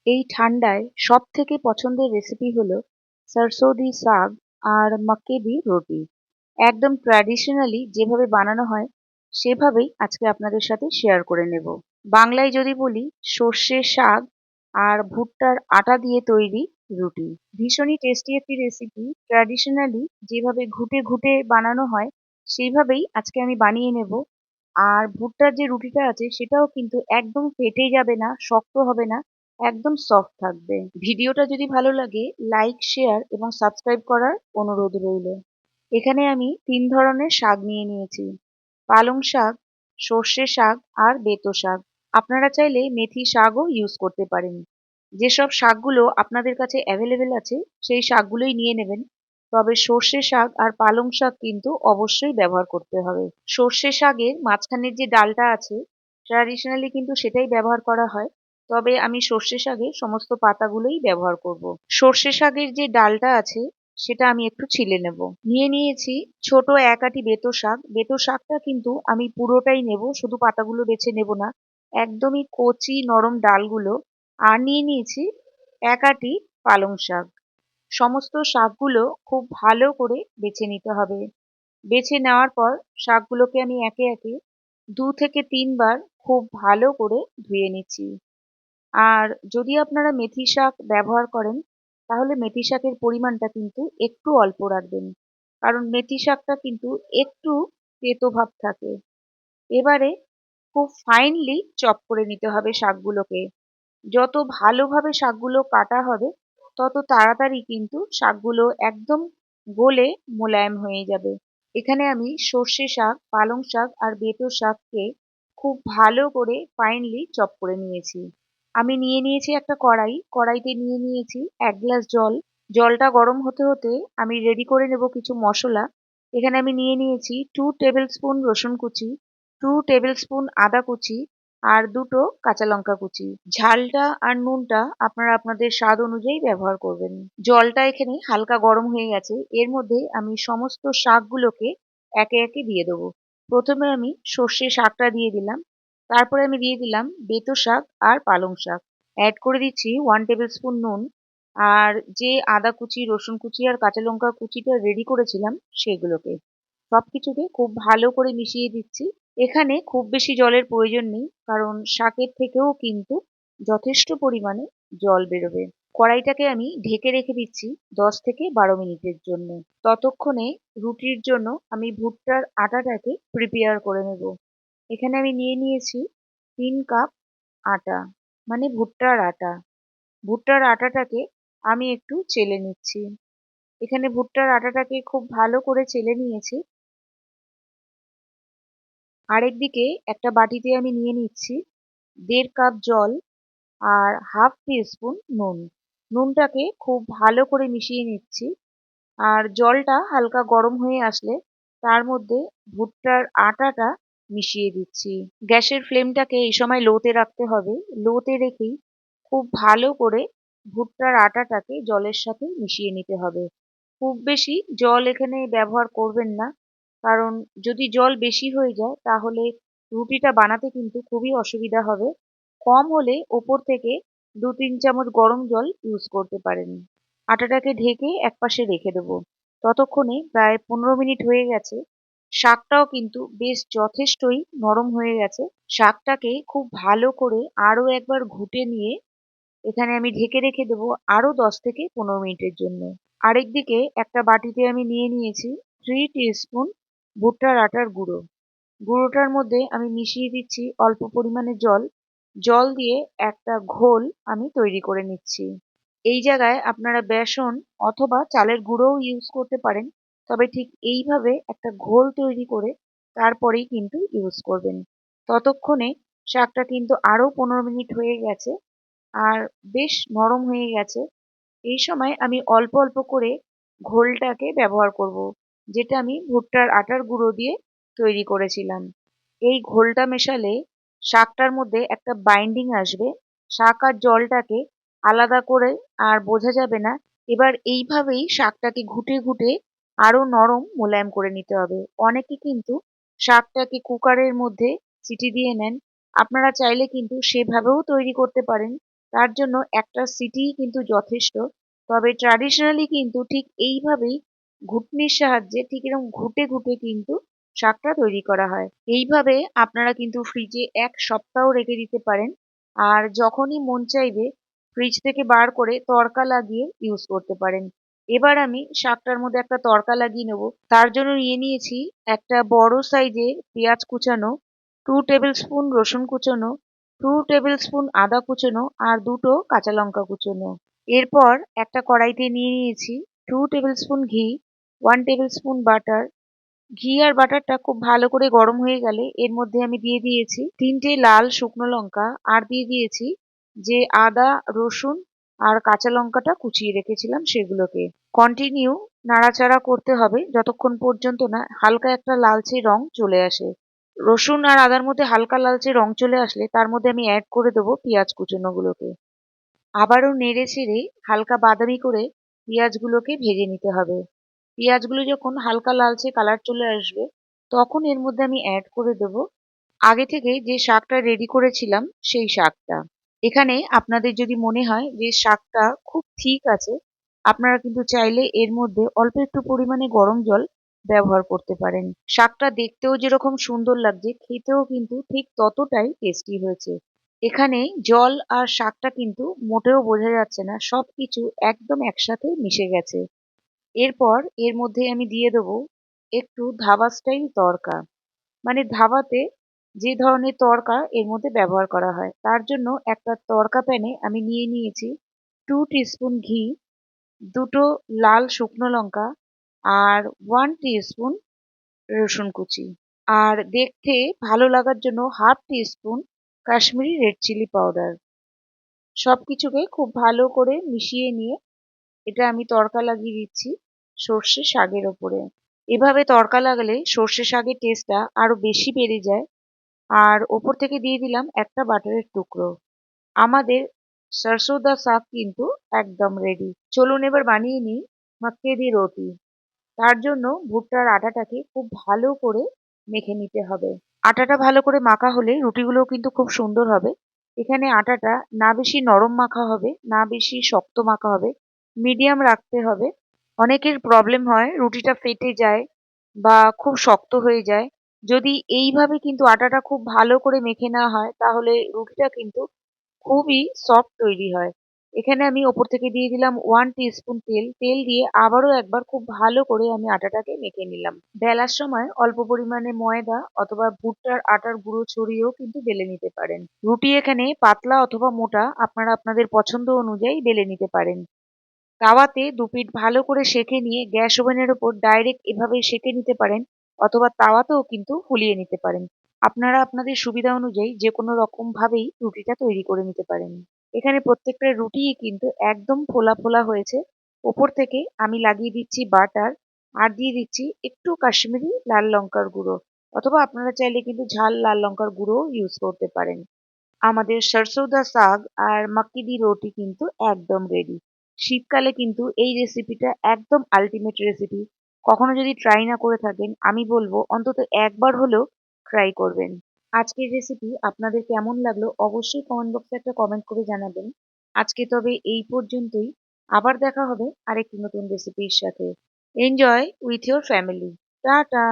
এই ঠান্ডায় সবথেকে পছন্দের রেসিপি হলো সরসোঁ দি শাগ আর মাক্কে দি রুটি। একদম ট্র্যাডিশনালি যেভাবে বানানো হয় সেভাবেই আজকে আপনাদের সাথে শেয়ার করে নেব। বাংলায় যদি বলি, সর্ষের শাক আর ভুট্টার আটা দিয়ে তৈরি রুটি। ভীষণই টেস্টি একটি রেসিপি। ট্র্যাডিশনালি যেভাবে ঘুঁটে ঘুঁটে বানানো হয় সেইভাবেই আজকে আমি বানিয়ে নেব। আর ভুট্টার যে রুটিটা আছে সেটাও কিন্তু একদম ফেটে যাবে না, শক্ত হবে না, একদম সফট থাকবে। ভিডিওটা যদি ভালো লাগে, লাইক, শেয়ার এবং সাবস্ক্রাইব করার অনুরোধ রইল। এখানে আমি ৩ ধরনের শাক নিয়ে নিয়েছি। পালং শাক, সর্ষে শাক আর বেতো শাক। আপনারা চাইলে মেথি শাকও ইউজ করতে পারেন। যেসব শাকগুলো আপনাদের কাছে অ্যাভেলেবেল আছে সেই শাকগুলোই নিয়ে নেবেন। তবে সর্ষে শাক আর পালং শাক কিন্তু অবশ্যই ব্যবহার করতে হবে। সর্ষে শাকের মাঝখানের যে ডালটা আছে ট্র্যাডিশনালি কিন্তু সেটাই ব্যবহার করা হয়। তবে আমি সর্ষে শাকের সমস্ত পাতাগুলোই ব্যবহার করব। সর্ষে শাকের যে ডালটা আছে সেটা আমি একটু ছিলে নেব। নিয়ে নিয়েছি ছোট ১ আঁটি বেতো শাক। বেতো শাকটা কিন্তু আমি পুরোটাই নেব, শুধু পাতাগুলো বেছে নেব না। একদমই কচি নরম ডালগুলো। আর নিয়ে নিয়েছি ১ আঁটি পালং শাক। সমস্ত শাকগুলো খুব ভালো করে বেছে নিতে হবে। বেছে নেওয়ার পর শাকগুলোকে আমি একে একে ২ থেকে ৩ বার খুব ভালো করে ধুয়ে নিচ্ছি। আর যদি আপনারা মেথি শাক ব্যবহার করেন তাহলে মেথি শাকের পরিমাণটা কিন্তু একটু অল্প রাখবেন, কারণ মেথি শাকটা কিন্তু একটু তেতো ভাব থাকে। এবারে খুব ফাইনলি চপ করে নিতে হবে শাকগুলোকে। যত ভালোভাবে শাকগুলো কাটা হবে তত তাড়াতাড়ি কিন্তু শাকগুলো একদম গলে মোলায়েম হয়ে যাবে। এখানে আমি সর্ষে শাক, পালং শাক আর বেঁতো শাককে খুব ভালো করে ফাইনলি চপ করে নিয়েছি। আমি নিয়ে নিয়েছি একটা কড়াই। কড়াইতে নিয়ে নিয়েছি ১ গ্লাস জল। জলটা গরম হতে হতে আমি রেডি করে নেব কিছু মসলা। এখানে আমি নিয়ে নিয়েছি 2 টেবিল স্পুন রসুন কুচি, 2 টেবিল স্পুন আদা কুচি আর ২ টো কাঁচা লঙ্কা কুচি। ঝালটা আর নুনটা আপনারা আপনাদের স্বাদ অনুযায়ী ব্যবহার করবেন। জলটা এখানে হালকা গরম হয়ে গেছে। এর মধ্যে আমি সমস্ত শাকগুলোকে একে একে দিয়ে দেবো। প্রথমে আমি সর্ষে শাকটা দিয়ে দিলাম। তারপরে আমি দিয়ে দিলাম বেঁতো শাক আর পালং শাক। অ্যাড করে দিচ্ছি 1 টেবিল স্পুন নুন। আর যে আদা কুচি, রসুন কুচি আর কাঁচা লঙ্কা কুচিটা রেডি করেছিলাম সেগুলোকে। সবকিছুকে খুব ভালো করে মিশিয়ে দিচ্ছি। এখানে খুব বেশি জলের প্রয়োজন নেই, কারণ শাকের থেকেও কিন্তু যথেষ্ট পরিমাণে জল বেরোবে। কড়াইটাকে আমি ঢেকে রেখে দিচ্ছি ১০ থেকে ১২ মিনিটের জন্য। ততক্ষণে রুটির জন্য আমি ভুট্টার আটাটাকে প্রিপেয়ার করে নেব। এখানে আমি নিয়ে নিয়েছি ৩ কাপ আটা, মানে ভুট্টার আটা। ভুট্টার আটাটাকে আমি একটু চেলে নিচ্ছি। এখানে ভুট্টার আটাটাকে খুব ভালো করে চেলে নিয়েছি। আরেকদিকে একটা বাটিতে আমি নিয়ে নিচ্ছি ১.৫ কাপ জল আর হাফ টিস্পুন নুন। নুনটাকে খুব ভালো করে মিশিয়ে নিচ্ছি। আর জলটা হালকা গরম হয়ে আসলে তার মধ্যে ভুট্টার আটাটা মিশিয়ে দিচ্ছি। গ্যাসের ফ্লেমটাকে এই সময় লোতে রাখতে হবে। লোতে রেখেই খুব ভালো করে ভুট্টার আটাটাকে জলের সাথে মিশিয়ে নিতে হবে। খুব বেশি জল এখানে ব্যবহার করবেন না, কারণ যদি জল বেশি হয়ে যায় তাহলে রুটিটা বানাতে কিন্তু খুবই অসুবিধা হবে। কম হলে ওপর থেকে ২-৩ চামচ গরম জল ইউজ করতে পারেন। আটাটাকে ঢেকে একপাশে রেখে দেবো। ততক্ষণে প্রায় ১৫ মিনিট হয়ে গেছে। শাকটাও কিন্তু বেশ যথেষ্টই নরম হয়ে গেছে। শাকটাকে খুব ভালো করে আরো একবার ঘুটে নিয়ে এখানে আমি ঢেকে রেখে দেবো আরো ১০ থেকে ১৫ মিনিটের জন্য। আরেকদিকে একটা বাটিতে আমি নিয়ে নিয়েছি 3 টিস্পুন ভুট্টার আটার গুঁড়ো। গুঁড়োটার মধ্যে আমি মিশিয়ে দিচ্ছি অল্প পরিমাণে জল। জল দিয়ে একটা ঘোল আমি তৈরি করে নিচ্ছি। এই জায়গায় আপনারা বেসন অথবা চালের গুঁড়োও ইউজ করতে পারেন। তবে ঠিক এইভাবে একটা ঘোল তৈরি করে তারপরেই কিন্তু ইউজ করবেন। ততক্ষণে শাকটা কিন্তু আরো ১৫ মিনিট হয়ে গেছে আর বেশ নরম হয়ে গেছে। এই সময় আমি অল্প অল্প করে ঘোলটাকে ব্যবহার করব, যেটা আমি ভুট্টার আটার গুঁড়ো দিয়ে তৈরি করেছিলাম। এই ঘোলটা মেশালে শাকটার মধ্যে একটা বাইন্ডিং আসবে। শাক আর জলটাকে আলাদা করে আর বোঝা যাবে না। এবার এইভাবেই শাকটাকে ঘুটে ঘুটে আরো নরম মোলায়েম করে নিতে হবে। অনেকে কিন্তু শাকটাকে কুকারের মধ্যে সিটি দিয়ে নেন। আপনারা চাইলে কিন্তু সেভাবেও তৈরি করতে পারেন। তার জন্য একটা সিটিই কিন্তু যথেষ্ট। তবে ট্র্যাডিশনালি কিন্তু ঠিক এইভাবেই ঘুটনির সাহায্যে ঠিক এরকম ঘুটে ঘুটে কিন্তু শাকটা তৈরি করা হয়। এইভাবে আপনারা কিন্তু ফ্রিজে ১ সপ্তাহ রেখে দিতে পারেন। আর যখনই মন চাইবে ফ্রিজ থেকে বার করে তড়কা লাগিয়ে ইউজ করতে পারেন। এবার আমি শাকটার মধ্যে একটা তড়কা লাগিয়ে নেব। তার জন্য নিয়ে নিয়েছি একটা বড় সাইজের পেঁয়াজ কুচানো, 2 টেবিল স্পুন রসুন কুচোনো, 2 টেবিল স্পুন আদা কুচোনো আর ২ টো কাঁচা লঙ্কা কুচোনো। এরপর একটা কড়াইতে নিয়ে নিয়েছি 2 টেবিল স্পুন ঘি, 1 টেবিল স্পুন বাটার। ঘি আর বাটারটা খুব ভালো করে গরম হয়ে গেলে এর মধ্যে আমি দিয়ে দিয়েছি ৩ টে লাল শুকনো লঙ্কা আর দিয়ে দিয়েছি যে আদা, রসুন আর কাঁচা লঙ্কাটা কুচিয়ে রেখেছিলাম সেগুলোকে। কন্টিনিউ নাড়াচাড়া করতে হবে যতক্ষণ পর্যন্ত না হালকা একটা লালচে রং চলে আসে। রসুন আর আদার মধ্যে হালকা লালচে রং চলে আসলে তার মধ্যে আমি অ্যাড করে দেবো পেঁয়াজ কুচোনোগুলোকে। আবারও নেড়ে-চেড়ে হালকা বাদামি করে পেঁয়াজগুলোকে ভেজে নিতে হবে। পেঁয়াজগুলো যখন হালকা লালচে কালার চলে আসবে, তখন এর মধ্যে আমি অ্যাড করে দেবো আগে থেকে যে শাকটা রেডি করেছিলাম সেই শাকটা। এখানে আপনাদের যদি মনে হয় যে শাকটা খুব ঠিক আছে, আপনারা কিন্তু চাইলে এর মধ্যে অল্প একটু পরিমাণে গরম জল ব্যবহার করতে পারেন। শাকটা দেখতেও যেরকম সুন্দর লাগছে, খেতেও কিন্তু ঠিক ততটাই টেস্টি হয়েছে। এখানে জল আর শাকটা কিন্তু মোটেও বোঝা যাচ্ছে না, সবকিছু একদম একসাথে মিশে গেছে। এরপর এর মধ্যে আমি দিয়ে দেবো একটু ধাবা স্টাইল তড়কা। মানে ধাবাতে যে ধরনের তড়কা এর মধ্যে ব্যবহার করা হয়। তার জন্য একটা তড়কা প্যানে আমি নিয়ে নিয়েছি 2 টিস্পুন ঘি, ২ টো লাল শুকনো লঙ্কা আর 1 টিস্পুন রসুন কুচি। আর দেখতে ভালো লাগার জন্য 1/2 teaspoon Kashmiri red chilli powder. সবকিছুকে খুব ভালো করে মিশিয়ে নিয়ে এটা আমি তড়কা লাগিয়ে দিচ্ছি সর্ষে শাকের ওপরে। এভাবে তড়কা লাগালে সর্ষে শাকের টেস্টটা আরো বেশি বেড়ে যায়। আর ওপর থেকে দিয়ে দিলাম একটা বাটারের টুকরো। আমাদের সরসোঁ দা শাক কিন্তু একদম রেডি। চলুন এবার বানিয়ে নিই মাক্কে দি রুটি। তার জন্য ভুট্টার আটাটাকে খুব ভালো করে মেখে নিতে হবে। আটাটা ভালো করে মাখা হলে রুটিগুলোও কিন্তু খুব সুন্দর হবে। এখানে আটাটা না বেশি নরম মাখা হবে, না বেশি শক্ত মাখা হবে, মিডিয়াম রাখতে হবে। অনেকের প্রবলেম হয় রুটিটা ফেটে যায় বা খুব শক্ত হয়ে যায়। যদি এইভাবে কিন্তু আটাটা খুব ভালো করে মেখে নেওয়া হয় তাহলে রুটিটা কিন্তু খুবই সফট তৈরি হয়। এখানে আমি ওপর থেকে দিয়ে দিলাম 1 টিস্পুন তেল। তেল দিয়ে আবারও একবার খুব ভালো করে আমি আটাটাকে মেখে নিলাম। বেলার সময় অল্প পরিমাণে ময়দা অথবা ভুট্টার আটার গুঁড়ো ছড়িয়েও কিন্তু বেলে নিতে পারেন। রুটি এখানে পাতলা অথবা মোটা আপনারা আপনাদের পছন্দ অনুযায়ী বেলে নিতে পারেন। তাওয়াতে দুপিঠ ভালো করে সেঁকে নিয়ে গ্যাস ওভেনের ওপর ডাইরেক্ট এভাবে সেঁকে নিতে পারেন অথবা তাওয়াতেও কিন্তু ফুলিয়ে নিতে পারেন। আপনারা আপনাদের সুবিধা অনুযায়ী যে কোনো রকম ভাবেই রুটিটা তৈরি করে নিতে পারেন। এখানে প্রত্যেকটা রুটিই কিন্তু একদম ফোলা ফোলা হয়েছে। ওপর থেকে আমি লাগিয়ে দিচ্ছি বাটার আর দিয়ে দিচ্ছি একটু কাশ্মীরি লাল লঙ্কার গুঁড়ো অথবা আপনারা চাইলে কিন্তু ঝাল লাল লঙ্কার গুঁড়ো ইউজ করতে পারেন। আমাদের সরসোঁ দা শাক আর মাক্কি দি রুটি কিন্তু একদম রেডি। শীতকালে কিন্তু এই রেসিপিটা একদম আল্টিমেট রেসিপি। কখনো যদি ট্রাই না করে থাকেন আমি বলবো অন্তত একবার হলেও ট্রাই করবেন। আজকের রেসিপি আপনাদের কেমন লাগলো অবশ্যই কমেন্ট বক্সে একটা কমেন্ট করে জানাবেন। আজকে তবে এই পর্যন্তই। আবার দেখা হবে আরেকটি নতুন রেসিপির সাথে। Enjoy with your family. Tata.